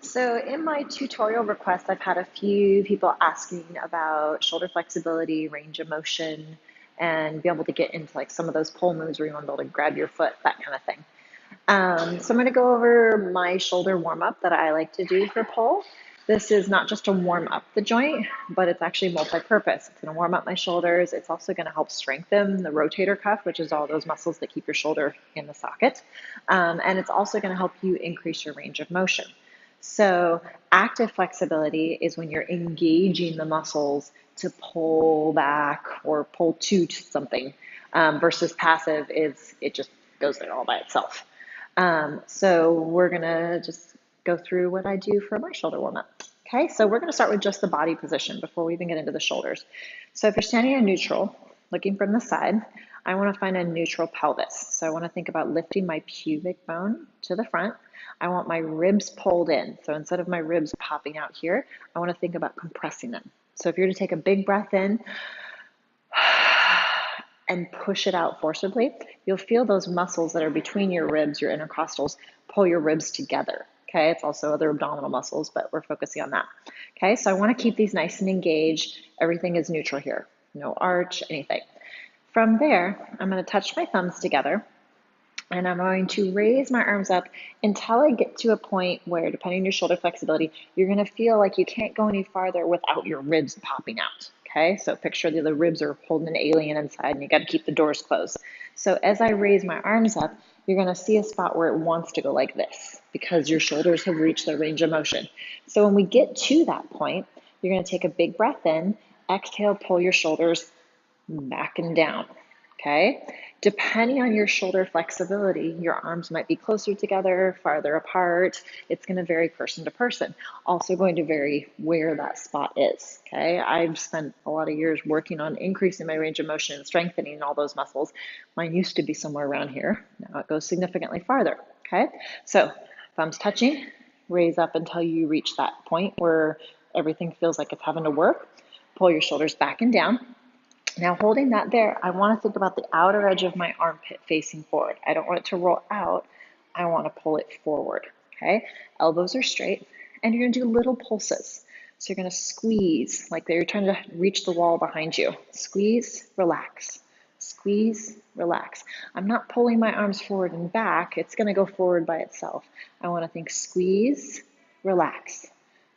So in my tutorial requests, I've had a few people asking about shoulder flexibility, range of motion, and be able to get into like some of those pole moves where you want to be able to grab your foot, that kind of thing. So I'm going to go over my shoulder warm up that I like to do for pole. This is not just to warm up the joint, but it's actually multi-purpose. It's going to warm up my shoulders. It's also going to help strengthen the rotator cuff, which is all those muscles that keep your shoulder in the socket. And it's also going to help you increase your range of motion. So active flexibility is when you're engaging the muscles to pull back or pull to something, versus passive is it just goes there all by itself. So we're gonna just go through what I do for my shoulder warm up. Okay, so we're gonna start with just the body position before we even get into the shoulders. So if you're standing in neutral, looking from the side, I wanna find a neutral pelvis. So I wanna think about lifting my pubic bone to the front. I want my ribs pulled in. So instead of my ribs popping out here, I wanna think about compressing them. So if you're to take a big breath in, and push it out forcibly, you'll feel those muscles that are between your ribs, your intercostals, pull your ribs together. Okay, it's also other abdominal muscles, but we're focusing on that. Okay, so I want to keep these nice and engaged. Everything is neutral here, no arch, anything. From there, I'm going to touch my thumbs together and I'm going to raise my arms up until I get to a point where, depending on your shoulder flexibility, you're going to feel like you can't go any farther without your ribs popping out. Okay, so picture the ribs are holding an alien inside and you got to keep the doors closed. So as I raise my arms up, you're going to see a spot where it wants to go like this because your shoulders have reached their range of motion. So when we get to that point, you're going to take a big breath in, exhale, pull your shoulders back and down. Okay, depending on your shoulder flexibility, your arms might be closer together, farther apart. It's going to vary person to person. Also going to vary where that spot is. Okay, I've spent a lot of years working on increasing my range of motion and strengthening all those muscles. Mine used to be somewhere around here. Now it goes significantly farther. Okay, so thumbs touching, raise up until you reach that point where everything feels like it's having to work. Pull your shoulders back and down. Now, holding that there, I want to think about the outer edge of my armpit facing forward. I don't want it to roll out. I want to pull it forward. Okay, elbows are straight, and you're going to do little pulses. So you're going to squeeze like you're trying to reach the wall behind you. Squeeze, relax. Squeeze, relax. I'm not pulling my arms forward and back. It's going to go forward by itself. I want to think squeeze, relax.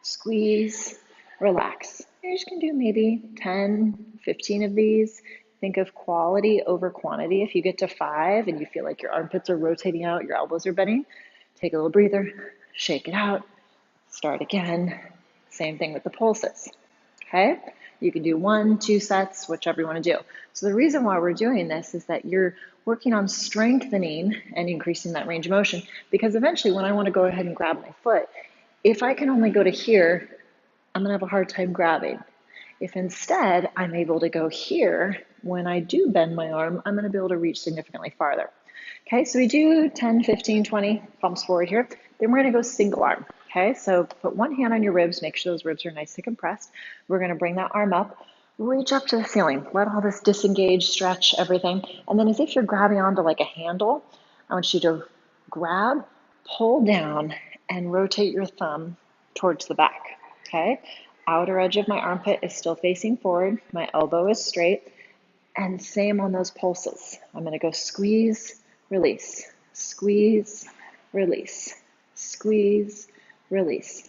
Squeeze, relax. You're just going to do maybe 10, 15 of these. Think of quality over quantity. If you get to 5 and you feel like your armpits are rotating out, your elbows are bending, take a little breather, shake it out, start again. Same thing with the pulses. Okay? You can do 1, 2 sets, whichever you want to do. So the reason why we're doing this is that you're working on strengthening and increasing that range of motion, because eventually when I want to go ahead and grab my foot, if I can only go to here, I'm going to have a hard time grabbing. If instead I'm able to go here, when I do bend my arm, I'm going to be able to reach significantly farther. Okay, so we do 10, 15, 20 bumps forward here. Then we're going to go single arm. Okay, so put one hand on your ribs, make sure those ribs are nice and compressed. We're going to bring that arm up, reach up to the ceiling, let all this disengage, stretch, everything. And then as if you're grabbing onto like a handle, I want you to grab, pull down, and rotate your thumb towards the back. Okay, outer edge of my armpit is still facing forward. My elbow is straight. And same on those pulses. I'm going to go squeeze, release, squeeze, release, squeeze, release.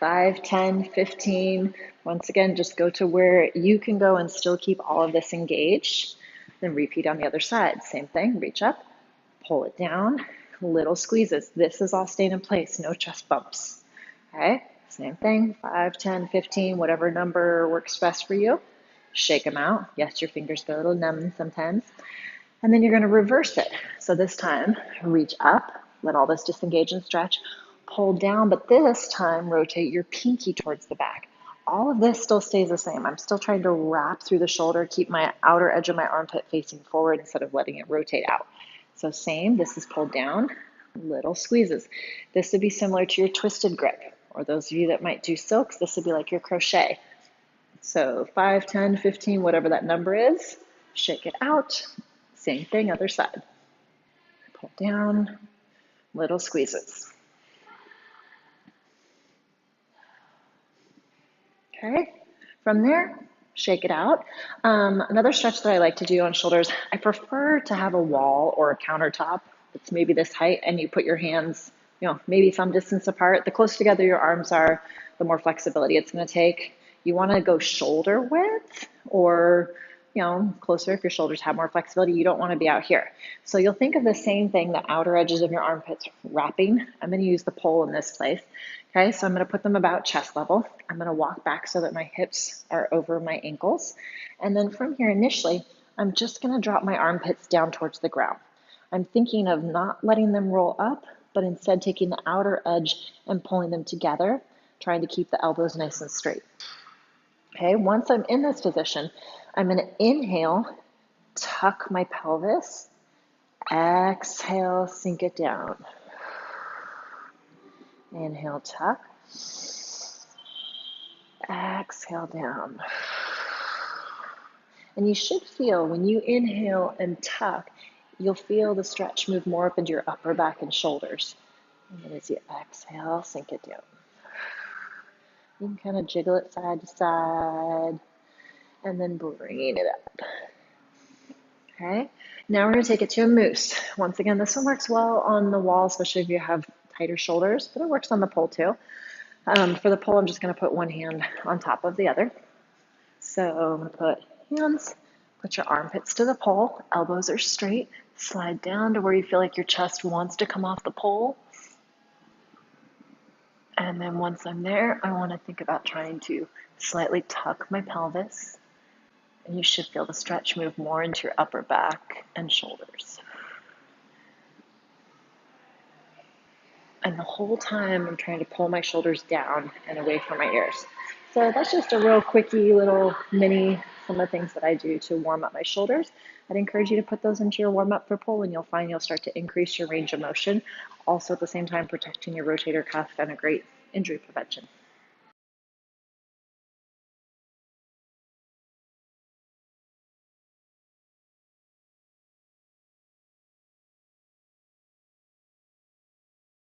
5, 10, 15. Once again, just go to where you can go and still keep all of this engaged. Then repeat on the other side. Same thing, reach up, pull it down, little squeezes. This is all staying in place, no chest bumps. Okay, same thing, 5, 10, 15, whatever number works best for you. Shake them out. Yes, your fingers get a little numb sometimes. And then you're going to reverse it. So this time, reach up, let all this disengage and stretch, pull down, but this time rotate your pinky towards the back. All of this still stays the same. I'm still trying to wrap through the shoulder, keep my outer edge of my armpit facing forward instead of letting it rotate out. So same, this is pulled down, little squeezes. This would be similar to your twisted grip, or those of you that might do silks, this would be like your crochet. So 5, 10, 15, whatever that number is, shake it out. Same thing, other side. Pull down, little squeezes. Okay, from there, shake it out. Another stretch that I like to do on shoulders, I prefer to have a wall or a countertop that's maybe this height, and you put your hands, maybe some distance apart. The closer together your arms are, the more flexibility it's going to take. You want to go shoulder width or closer if your shoulders have more flexibility. You don't want to be out here. So you'll think of the same thing, the outer edges of your armpits wrapping. I'm going to use the pole in this place. Okay, so I'm going to put them about chest level. I'm going to walk back so that my hips are over my ankles. And then from here, initially, I'm just going to drop my armpits down towards the ground. I'm thinking of not letting them roll up, but instead taking the outer edge and pulling them together, trying to keep the elbows nice and straight. Okay, once I'm in this position, I'm going to inhale, tuck my pelvis, exhale, sink it down. Inhale, tuck, exhale down. And you should feel when you inhale and tuck, you'll feel the stretch move more up into your upper back and shoulders. And then as you exhale, sink it down. You can kind of jiggle it side to side and then bring it up. Okay, now we're going to take it to a moose. Once again, this one works well on the wall, especially if you have tighter shoulders, but it works on the pole too. For the pole, I'm just going to put one hand on top of the other. So I'm going to put hands, put your armpits to the pole, elbows are straight, slide down to where you feel like your chest wants to come off the pole. And then once I'm there, I want to think about trying to slightly tuck my pelvis. And you should feel the stretch move more into your upper back and shoulders. And the whole time I'm trying to pull my shoulders down and away from my ears. So that's just a real quickie little mini, some of the things that I do to warm up my shoulders. I'd encourage you to put those into your warm up for pull, and you'll find you'll start to increase your range of motion. Also at the same time protecting your rotator cuff and a great injury prevention.